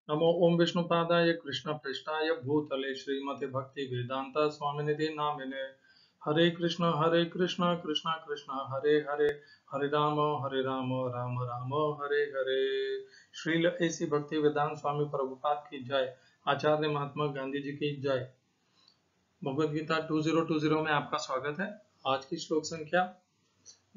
नमो ओम विष्णुपादाय कृष्णपृष्ठाय भूतले श्रीमते भक्ति वेदांता स्वामिनिधि नामिने। हरे कृष्ण कृष्ण कृष्ण हरे हरे, हरे राम राम राम हरे हरे। श्रील ऐसी भक्ति वेदांत स्वामी प्रभुपाद की जय। आचार्य महात्मा गांधी जी की जय। भगवद गीता 2020 में आपका स्वागत है। आज की श्लोक संख्या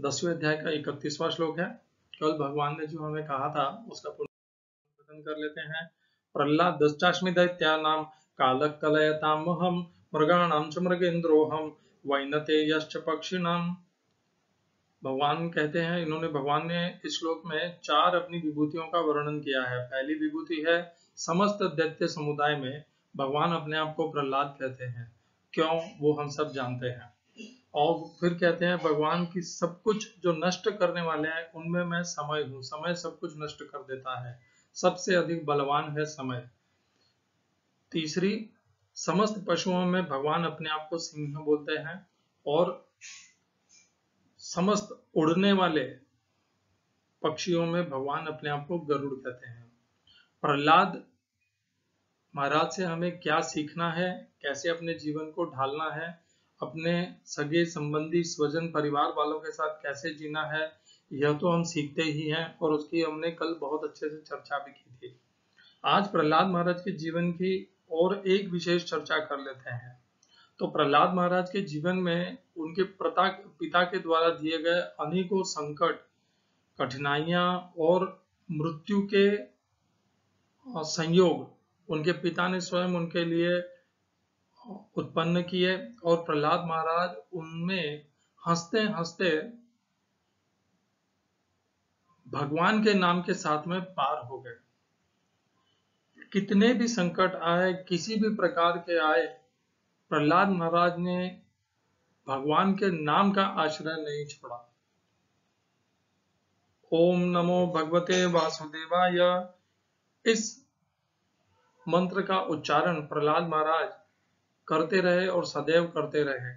10वें अध्याय का 31वां श्लोक है। कल भगवान ने जो हमें कहा था उसका पुनर्कथन कर लेते हैं। प्रह्लाद दश्चास्मि दैत्यानां कालः कलयतामहं मृगाणां च मृगेन्द्रोऽहं वैनतेयश्च पक्षिणां। भगवान ने इस श्लोक में 4 अपनी विभूतियों का वर्णन किया है। पहली विभूति है समस्त दैत्य समुदाय में भगवान अपने आप को प्रह्लाद कहते हैं। क्यों, वो हम सब जानते हैं। और फिर कहते हैं भगवान की सब कुछ जो नष्ट करने वाले हैं उनमें मैं समय हूँ। समय सब कुछ नष्ट कर देता है, सबसे अधिक बलवान है समय। तीसरी, समस्त पशुओं में भगवान अपने आप को सिंह बोलते हैं और समस्त उड़ने वाले पक्षियों में भगवान अपने आप को गरुड़ कहते हैं। प्रह्लाद महाराज से हमें क्या सीखना है, कैसे अपने जीवन को ढालना है, अपने सगे संबंधी स्वजन परिवार वालों के साथ कैसे जीना है, यह तो हम सीखते ही हैं और उसकी हमने कल बहुत अच्छे से चर्चा भी की थी। आज प्रह्लाद महाराज के जीवन की और एक विशेष चर्चा कर लेते हैं। तो प्रह्लाद महाराज के जीवन में उनके पिता के द्वारा दिए गए अनेकों संकट, कठिनाइयां और मृत्यु के संयोग उनके पिता ने स्वयं उनके लिए उत्पन्न किए और प्रह्लाद महाराज उनमें हंसते हंसते भगवान के नाम के साथ में पार हो गए। कितने भी संकट आए, किसी भी प्रकार के आए, प्रह्लाद महाराज ने भगवान के नाम का आश्रय नहीं छोड़ा। ओम नमो भगवते वासुदेवाय, इस मंत्र का उच्चारण प्रह्लाद महाराज करते रहे और सदैव करते रहे।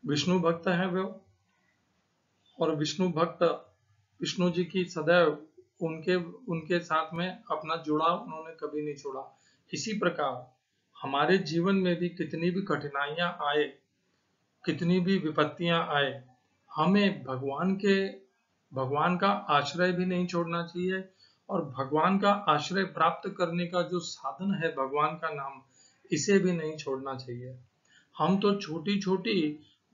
विष्णु भक्त हैं वो, और विष्णु भक्त विष्णु जी की सदैव उनके साथ में अपना जुड़ाव उन्होंने कभी नहीं छोड़ा। इसी प्रकार हमारे जीवन में भी कितनी भी कठिनाइयां आए, कितनी भी विपत्तियां आए, हमें भगवान का आश्रय भी नहीं छोड़ना चाहिए। और भगवान का आश्रय प्राप्त करने का जो साधन है भगवान का नाम, इसे भी नहीं छोड़ना चाहिए। हम तो छोटी छोटी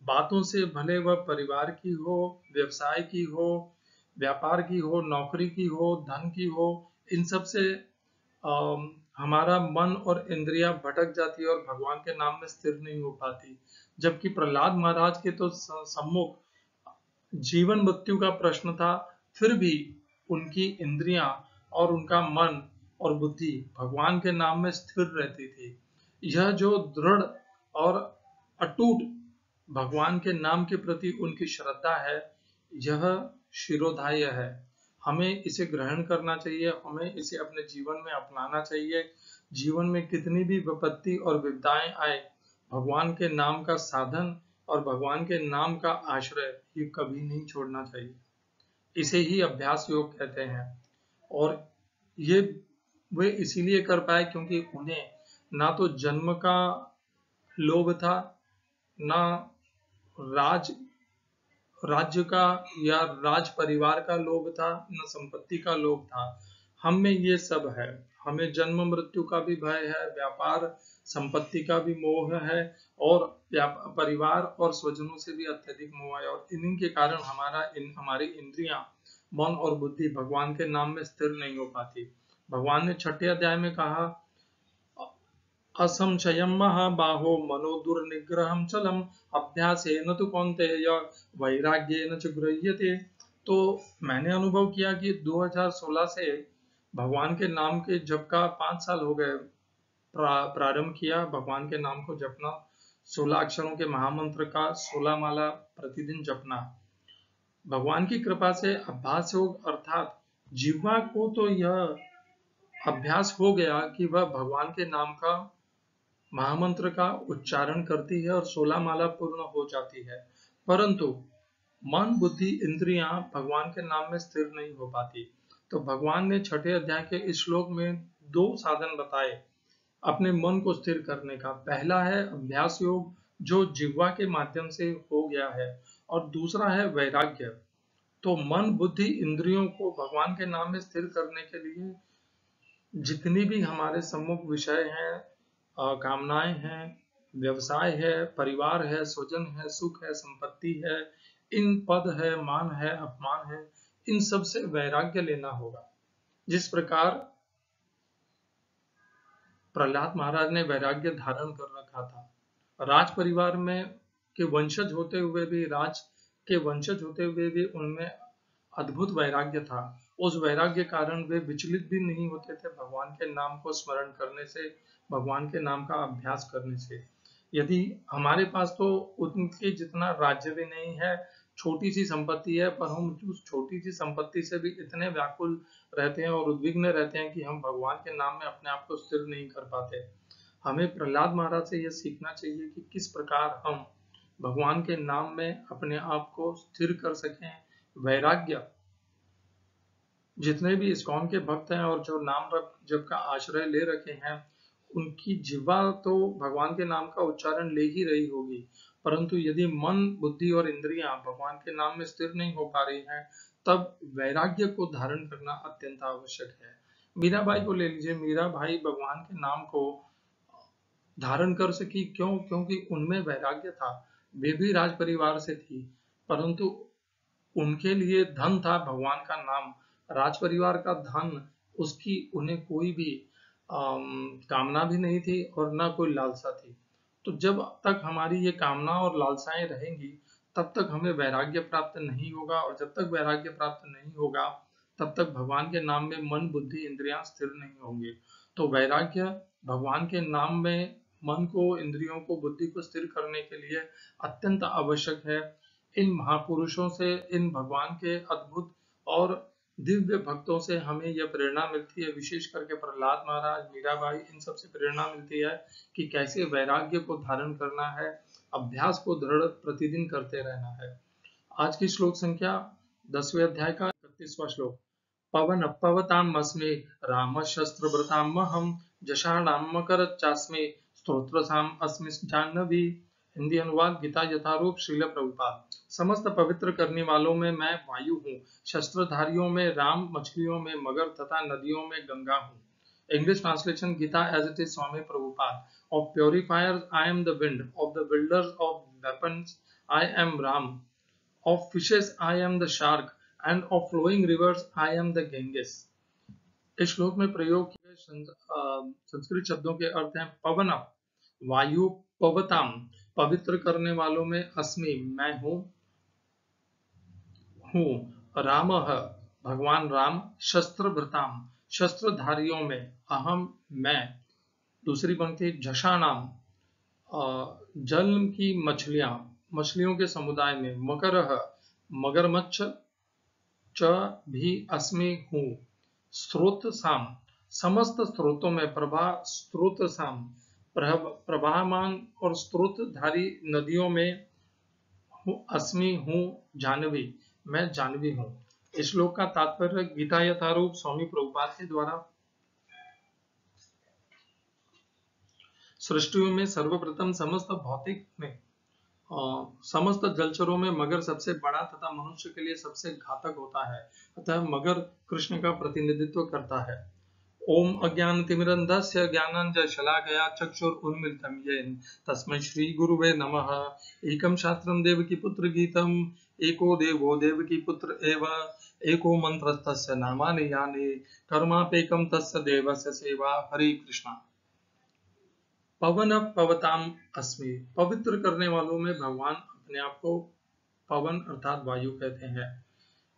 बातों से, भले वह परिवार की हो, व्यवसाय की हो, व्यापार की हो, नौकरी की हो, धन की हो, इन सब से हमारा मन और इंद्रियां भटक जाती है और भगवान के नाम में स्थिर नहीं हो पाती। जबकि प्रह्लाद महाराज के तो सम्मुख जीवन मृत्यु का प्रश्न था, फिर भी उनकी इंद्रियां और उनका मन और बुद्धि भगवान के नाम में स्थिर रहती थी। यह जो दृढ़ और अटूट भगवान के नाम के प्रति उनकी श्रद्धा है, यह शिरोधार्य है। हमें इसे ग्रहण करना चाहिए, हमें इसे अपने जीवन में अपनाना चाहिए। जीवन में कितनी भी विपत्ति और विपदाएं आए, भगवान के नाम का साधन और भगवान के नाम का आश्रय ये कभी नहीं छोड़ना चाहिए। इसे ही अभ्यास योग कहते हैं। और ये वे इसीलिए कर पाए क्योंकि उन्हें ना तो जन्म का लोभ था, ना राज्य का या राज परिवार का लोभ था, न संपत्ति का लोभ था। हम में ये सब है। हमें जन्म मृत्यु का भी भय है, व्यापार संपत्ति का भी मोह है, और परिवार और स्वजनों से भी अत्यधिक मोह है। और इन्हीं के कारण हमारी इंद्रियां, मन और बुद्धि भगवान के नाम में स्थिर नहीं हो पाती। भगवान ने 6ठे अध्याय में कहा, असंशयं महाबाहो मनोदुर्निग्रहं चलम अभ्यासेन तु कौन्तेय वैराग्येन च गृह्यते। तो मैंने अनुभव किया कि 2016 से भगवान के नाम के जप का 5 साल हो गए। प्रारंभ किया भगवान के नाम को जपना, 16 अक्षरों के महामंत्र का 16 माला प्रतिदिन जपना। भगवान की कृपा से अभ्यास योग अर्थात जिह्वा को तो यह अभ्यास हो गया कि वह भगवान के नाम का महामंत्र का उच्चारण करती है और 16 माला पूर्ण हो जाती है, परंतु मन, बुद्धि, इंद्रियां भगवान के नाम में स्थिर नहीं हो पाती। तो भगवान ने 6ठे अध्याय के इस श्लोक में दो साधन बताए अपने मन को स्थिर करने का। पहला है अभ्यास योग, जो जिह्वा के माध्यम से हो गया है, और दूसरा है वैराग्य। तो मन बुद्धि इंद्रियों को भगवान के नाम में स्थिर करने के लिए जितनी भी हमारे सम्मुख विषय हैं, कामनाएं हैं, व्यवसाय है, परिवार है, स्वजन है, सुख है, संपत्ति है, इन पद है, मान है, अपमान है, इन सब से वैराग्य लेना होगा। जिस प्रकार प्रहलाद महाराज ने वैराग्य धारण कर रखा था, राज परिवार में के वंशज होते हुए भी, राज के वंशज होते हुए भी उनमें अद्भुत वैराग्य था। उस वैराग्य कारण वे विचलित भी नहीं होते थे भगवान के नाम को स्मरण करने से, भगवान के नाम का अभ्यास करने से। यदि हमारे पास तो उनके जितना राज्य भी नहीं है, छोटी सी संपत्ति है, पर हम उस छोटी सी संपत्ति से भी इतने व्याकुल रहते हैं और उद्विग्न रहते हैं कि हम भगवान के नाम में अपने आप को स्थिर नहीं कर पाते। हमें प्रहलाद महाराज से यह सीखना चाहिए कि किस प्रकार हम भगवान के नाम में अपने आप को स्थिर कर सकें। वैराग्य, जितने भी इस्कॉन के भक्त हैं और जो नाम जप का आश्रय ले रखे हैं, उनकी जिह्वा तो भगवान के नाम का उच्चारण ले ही रही होगी, परंतु यदि मन बुद्धि और इंद्रियां भगवान के नाम में स्थिर नहीं हो पा रही हैं, तब वैराग्य को धारण करना अत्यंत आवश्यक है। मीराबाई को ले लीजिए, मीराबाई भगवान के नाम को धारण कर सकी, क्यों? क्योंकि उनमें वैराग्य था। वे भी राज परिवार से थी, परंतु उनके लिए धन था भगवान का नाम, राज परिवार का धन, उसकी उन्हें कोई भी कामना भी नहीं थी और ना कोई लालसा थी। तो जब तक हमारी ये कामना और लालसाएं रहेंगी, तब तक हमें वैराग्य प्राप्त नहीं होगा, और जब तक वैराग्य प्राप्त नहीं होगा, तब तक भगवान के नाम में मन बुद्धि इंद्रियां स्थिर नहीं होंगे। तो वैराग्य भगवान के नाम में मन को, इंद्रियों को, बुद्धि को स्थिर करने के लिए अत्यंत आवश्यक है। इन महापुरुषों से, इन भगवान के अद्भुत और दिव्य भक्तों से हमें यह प्रेरणा मिलती है, विशेष करके प्रहलाद महाराज, मीराबाई, इन सब से प्रेरणा मिलती है कि कैसे वैराग्य को धारण करना है, अभ्यास को दृढ़ प्रतिदिन करते रहना है। आज की श्लोक संख्या 10वें अध्याय का 31वां श्लोक। पवन पवताम अस्मि राम शस्त्र व्रतामहम जषाणाम मकर चास्मि स्तोत्रसाम अस्मि जाह्नवी। हिंदी अनुवाद गीता यथारूप श्रील प्रभुपाद। समस्त पवित्र करने वालों में मैं वायु हूँ, शस्त्रधारियों में राम, मछलियों में मगर तथा नदियों में गंगा हूँ। English translation Gita as it is Swami Prabhupada. Of purifiers I am the wind, of the builders of weapons I am Ram, of fishes I am the shark, and of flowing rivers I am the Ganges. इस श्लोक में प्रयोग किए संस्कृत शब्दों के अर्थ हैं पवन, वायु, पवताम, पवित्र करने वालों में, अस्मि, मैं हूँ, रामः, भगवान राम, शस्त्रभृताम, शस्त्रधारियों में, अहम, मैं। दूसरी पंक्ति झषाणाम, जल की मछलियां, मछलियों के समुदाय में, मकरः, मगरमच्छ, च भी अस्मि हूँ, स्रोत साम, समस्त स्रोतों में, प्रभा स्रोत साम, प्रवाहमान और स्रोतधारी नदियों में, अस्मि हूँ, जानवी, मैं जानवी हूँ। इस श्लोक का तात्पर्य गीता यथारूप स्वामी प्रभुपाद के द्वारा सृष्टियों में सर्वप्रथम समस्त भौतिक में, समस्त जलचरों में मगर सबसे बड़ा तथा मनुष्य के लिए सबसे घातक होता है, अतः मगर कृष्ण का प्रतिनिधित्व करता है। ओम अज्ञानतिमिरन्धस्य ज्ञानाञ्जनशलाकया चक्षुरुन्मिलितं येन तस्मै श्री गुरुवे नमः। एकं शास्त्रं देवकीपुत्र गीतम्, एको देवो देवकीपुत्र एव, एको मन्त्रस्तस्य नामानि यानि, कर्माप्येकं तस्य देवस्य सेवा। हरे कृष्णा। पवन पवताम अस्मि, पवित्र करने वालों में भगवान अपने आप को पवन अर्थात वायु कहते हैं।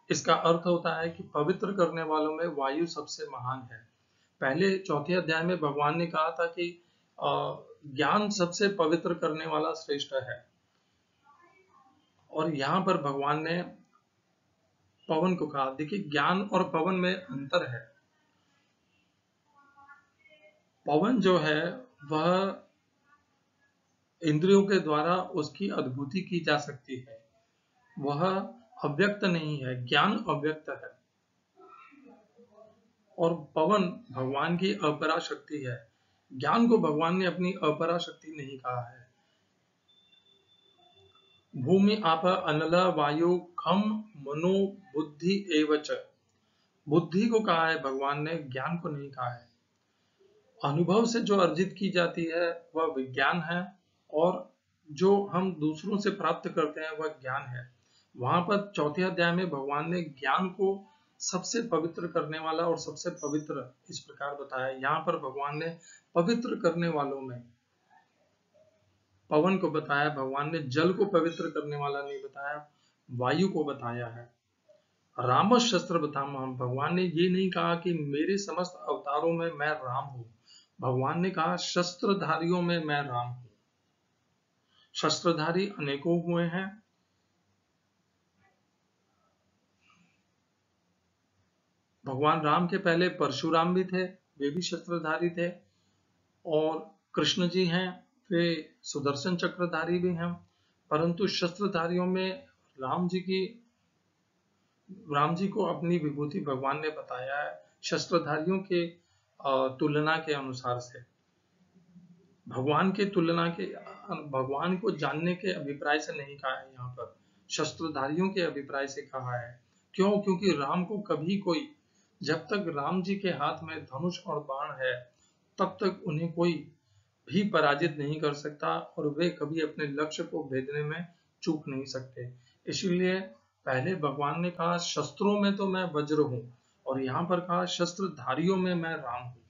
इसका अर्थ होता है कि पवित्र करने वालों में वायु सबसे महान है। पहले चौथे अध्याय में भगवान ने कहा था कि ज्ञान सबसे पवित्र करने वाला श्रेष्ठ है, और यहाँ पर भगवान ने पवन को कहा। देखिए, ज्ञान और पवन में अंतर है। पवन जो है वह इंद्रियों के द्वारा उसकी अनुभूति की जा सकती है, वह अव्यक्त नहीं है। ज्ञान अव्यक्त है। और पवन भगवान की अपरा शक्ति है। ज्ञान को भगवान ने अपनी अपरा शक्ति नहीं कहा है। भूमि आप अनल वायु खम मनो बुद्धि एवच, बुद्धि को कहा है भगवान ने, ज्ञान को नहीं कहा है। अनुभव से जो अर्जित की जाती है वह विज्ञान है, और जो हम दूसरों से प्राप्त करते हैं वह ज्ञान है। वहां पर चौथे अध्याय में भगवान ने ज्ञान को सबसे पवित्र करने वाला और सबसे पवित्र इस प्रकार बताया। यहाँ पर भगवान ने पवित्र करने वालों में पवन को बताया, भगवान ने जल को पवित्र करने वाला नहीं बताया, वायु को बताया है। राम शस्त्र बताम, भगवान ने ये नहीं कहा कि मेरे समस्त अवतारों में मैं राम हूं, भगवान ने कहा शस्त्रधारियों में मैं राम हूं। शस्त्रधारी अनेकों हुए हैं। भगवान राम के पहले परशुराम भी थे, वे भी शस्त्रधारी थे, और कृष्ण जी हैं, वे सुदर्शन चक्रधारी भी हैं। परंतु शस्त्रधारियों में राम जी को अपनी विभूति भगवान ने बताया है शस्त्रधारियों के तुलना के अनुसार से। भगवान के तुलना के, भगवान को जानने के अभिप्राय से नहीं कहा है, यहाँ पर शस्त्रधारियों के अभिप्राय से कहा है। क्यों? क्योंकि राम को कभी कोई, जब तक राम जी के हाथ में धनुष और बाण है तब तक उन्हें कोई भी पराजित नहीं कर सकता, और वे कभी अपने लक्ष्य को भेदने में चूक नहीं सकते। इसलिए पहले भगवान ने कहा शस्त्रों में तो मैं वज्र हूं, और यहाँ पर कहा शस्त्रधारियों में मैं राम हूं।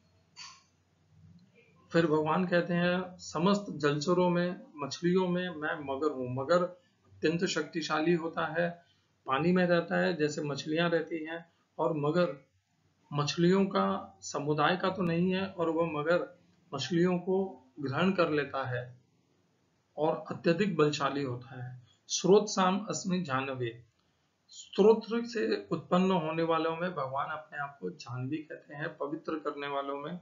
फिर भगवान कहते हैं समस्त जलचरों में, मछलियों में मैं मगर हूं। मगर अत्यंत शक्तिशाली होता है, पानी में रहता है जैसे मछलियां रहती हैं, और मगर मछलियों का समुदाय का तो नहीं है, और वह मगर मछलियों को ग्रहण कर लेता है और अत्यधिक बलशाली होता है। स्रोत साम अस्मि जानवे, स्रोत से उत्पन्न होने वालों में भगवान अपने आप को जानवी कहते हैं। पवित्र करने वालों में,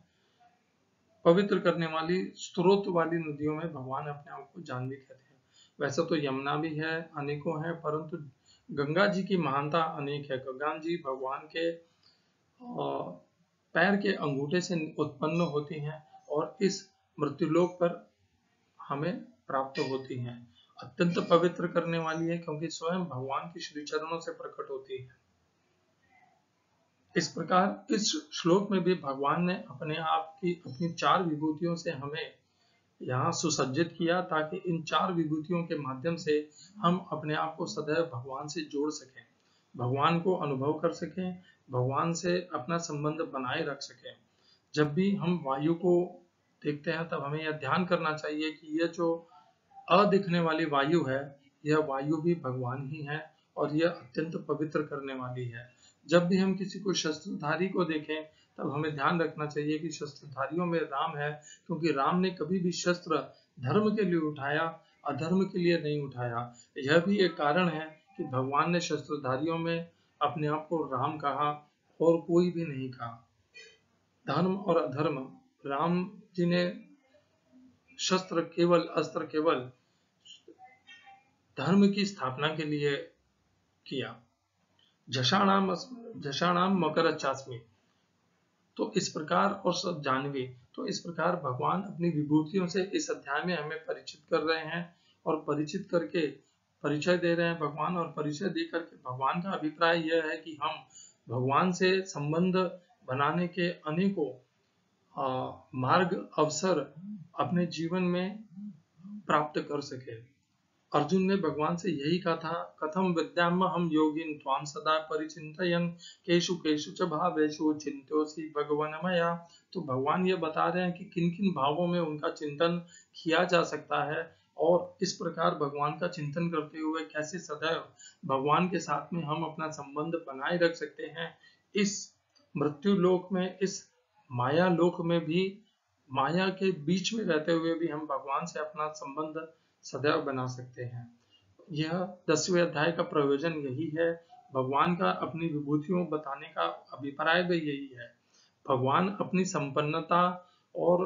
पवित्र करने वाली स्रोत वाली नदियों में भगवान अपने आप को जानवी कहते हैं। वैसे तो यमुना भी है, अनेकों हैं, परंतु गंगा जी की महानता अनेक है। गंगा जी भगवान के पैर के अंगूठे से उत्पन्न होती हैं और इस मृत्युलोक पर हमें प्राप्त होती हैं। अत्यंत पवित्र करने वाली है क्योंकि स्वयं भगवान के श्री चरणों से प्रकट होती है। इस प्रकार इस श्लोक में भी भगवान ने अपने आप की अपनी 4 विभूतियों से हमें यहाँ सुसज्जित किया, ताकि इन 4 विभूतियों के माध्यम से हम अपने आप को सदैव भगवान से जोड़ सकें, भगवान को अनुभव कर सकें, भगवान से अपना संबंध बनाए रख सकें। जब भी हम वायु को देखते हैं तब हमें यह ध्यान करना चाहिए कि यह जो अदिखने वाली वायु है, यह वायु भी भगवान ही है, और यह अत्यंत पवित्र करने वाली है। जब भी हम किसी को शस्त्रधारी को देखें तब हमें ध्यान रखना चाहिए कि शस्त्रधारियों में राम है, क्योंकि राम ने कभी भी शस्त्र धर्म के लिए उठाया, अधर्म के लिए नहीं उठाया। यह भी एक कारण है कि भगवान ने शस्त्रधारियों में अपने आप को राम कहा और कोई भी नहीं कहा। धर्म और अधर्म, राम जी ने अस्त्र केवल धर्म की स्थापना के लिए किया। झषाणाम मकर चास्मी, तो इस प्रकार, और सब जानवी, तो इस प्रकार भगवान अपनी विभूतियों से इस अध्याय में हमें परिचित कर रहे हैं, और परिचित करके परिचय दे रहे हैं भगवान, और परिचय दे करके भगवान का अभिप्राय यह है कि हम भगवान से संबंध बनाने के अनेकों मार्ग अवसर अपने जीवन में प्राप्त कर सके। अर्जुन ने भगवान से यही कहा था, कथम विद्याम हम योगिन त्वाम सदा परिचिंतयन् केषु केषु च भावेषु चिंत्योऽसि भगवन मया। तो भगवान ये बता रहे हैं कि किन किन भावों में उनका चिंतन किया जा सकता है, और इस प्रकार भगवान का चिंतन करते हुए कैसे सदैव भगवान के साथ में हम अपना संबंध बनाए रख सकते हैं। इस मृत्यु लोक में, इस माया लोक में भी, माया के बीच में रहते हुए भी हम भगवान से अपना संबंध सदैव बना सकते हैं। यह 10वें अध्याय का प्रयोजन यही है। भगवान का अपनी विभूतियों बताने का अभिप्राय भी यही है। भगवान अपनी संपन्नता और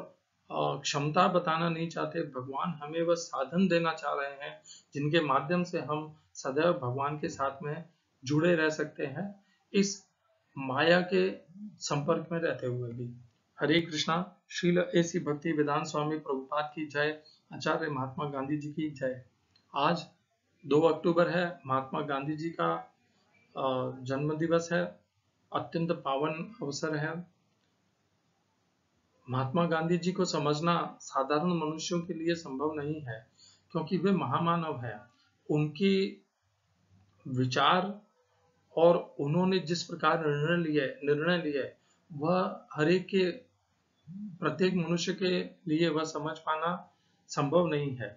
क्षमता बताना नहीं चाहते, भगवान हमें वह साधन देना चाह रहे हैं जिनके माध्यम से हम सदैव भगवान के साथ में जुड़े रह सकते हैं। इस माया के संपर्क में रहते हुए भी। हरे कृष्णा। श्रील ऐसी भक्ति वेदांत स्वामी प्रभुपाद की जय। आचार्य महात्मा गांधी जी की जय। आज 2 अक्टूबर है, महात्मा गांधी जी का जन्म दिवस है। अत्यंत पावन अवसर है। महात्मा गांधी जी को समझना साधारण मनुष्यों के लिए संभव नहीं है, क्योंकि वे महामानव हैं। उनकी विचार और उन्होंने जिस प्रकार निर्णय लिए वह हर एक के प्रत्येक मनुष्य के लिए वह समझ पाना संभव नहीं है।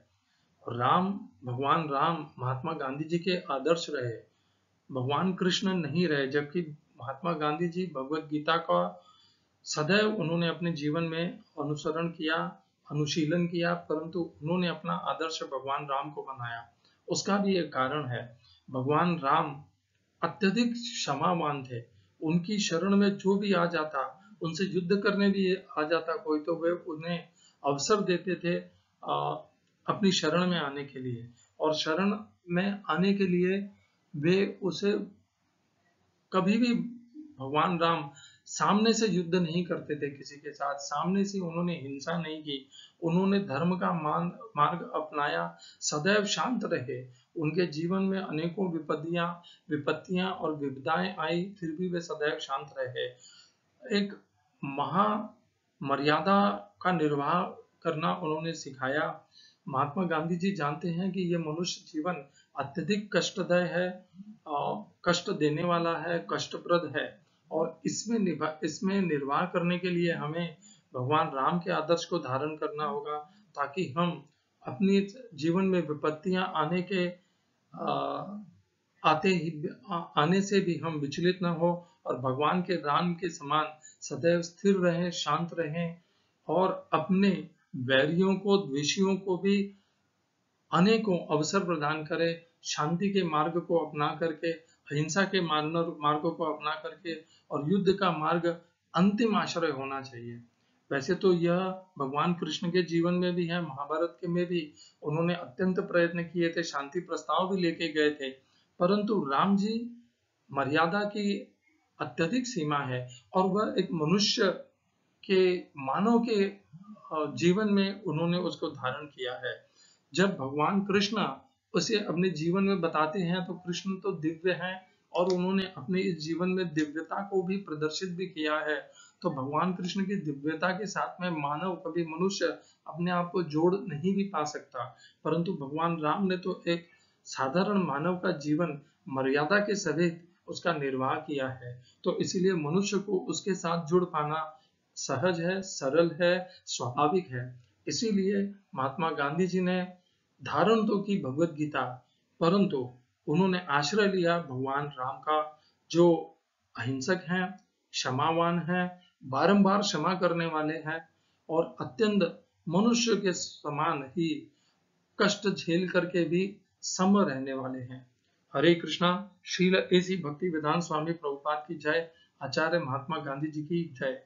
भगवान राम महात्मा गांधी जी के आदर्श रहे, भगवान कृष्ण नहीं रहे, जबकि महात्मा गांधी जी भगवत गीता का सदैव उन्होंने अपने जीवन में अनुसरण किया, अनुशीलन किया, परंतु उन्होंने अपना आदर्श भगवान राम को बनाया। उसका भी एक कारण है, भगवान राम अत्यधिक क्षमावान थे। उनकी शरण में जो भी आ जाता, उनसे युद्ध करने भी आ जाता कोई, तो वे उन्हें अवसर देते थे अपनी शरण में आने के लिए, और शरण में आने के लिए वे उसे कभी भी, भगवान राम सामने से युद्ध नहीं करते थे किसी के साथ, सामने से उन्होंने हिंसा नहीं की, उन्होंने धर्म का मार्ग अपनाया, सदैव शांत रहे। उनके जीवन में अनेकों विपत्तियां और विपदाएं आई, फिर भी वे सदैव शांत रहे। एक महा मर्यादा का निर्वाह करना उन्होंने सिखाया। महात्मा गांधी जी जानते हैं कि यह मनुष्य जीवन अत्यधिक कष्टदायी है, कष्ट देने वाला है, कष्टप्रद है, और इसमें निर्वाह करने के लिए हमें भगवान राम के आदर्श को धारण करना होगा, ताकि हम अपने जीवन में विपत्तियां आने से भी हम विचलित न हो, और भगवान के राम के समान सदैव स्थिर रहें, शांत रहें, और अपने वैरियों को, द्वेषियों को भी अनेकों अवसर प्रदान करें, शांति के मार्ग को अपना करके, अहिंसा के मार्ग को अपना करके, और युद्ध का मार्ग अंतिम आश्रय होना चाहिए। वैसे तो यह भगवान कृष्ण के जीवन में भी है, महाभारत के में भी उन्होंने अत्यंत प्रयत्न किए थे, शांति प्रस्ताव भी लेके गए थे, परंतु राम जी मर्यादा की अत्यधिक सीमा है, और वह एक मनुष्य के, मानव के जीवन में उन्होंने उसको धारण किया है। जब भगवान कृष्ण उसे अपने जीवन में बताते हैं, तो कृष्ण तो दिव्य हैं, और उन्होंने अपने इस जीवन में दिव्यता को भी प्रदर्शित भी किया है। तो भगवान कृष्ण की दिव्यता के साथ में मानव, कभी मनुष्य अपने आप को जोड़ नहीं भी पा सकता, परंतु भगवान राम ने तो एक साधारण मानव का जीवन मर्यादा के सहित उसका निर्वाह किया है। तो इसीलिए मनुष्य को उसके साथ जुड़ पाना सहज है, सरल है, स्वाभाविक है। इसीलिए महात्मा गांधी जी ने धारण तो की भगवत गीता, परंतु उन्होंने आश्रय लिया भगवान राम का, जो अहिंसक हैं, क्षमावान हैं, बारंबार क्षमा करने वाले हैं, और अत्यंत मनुष्य के समान ही कष्ट झेल करके भी सम रहने वाले हैं। हरे कृष्णा। श्रील ऐसी भक्ति वेदांत स्वामी प्रभुपाद की जय। आचार्य महात्मा गांधी जी की जय।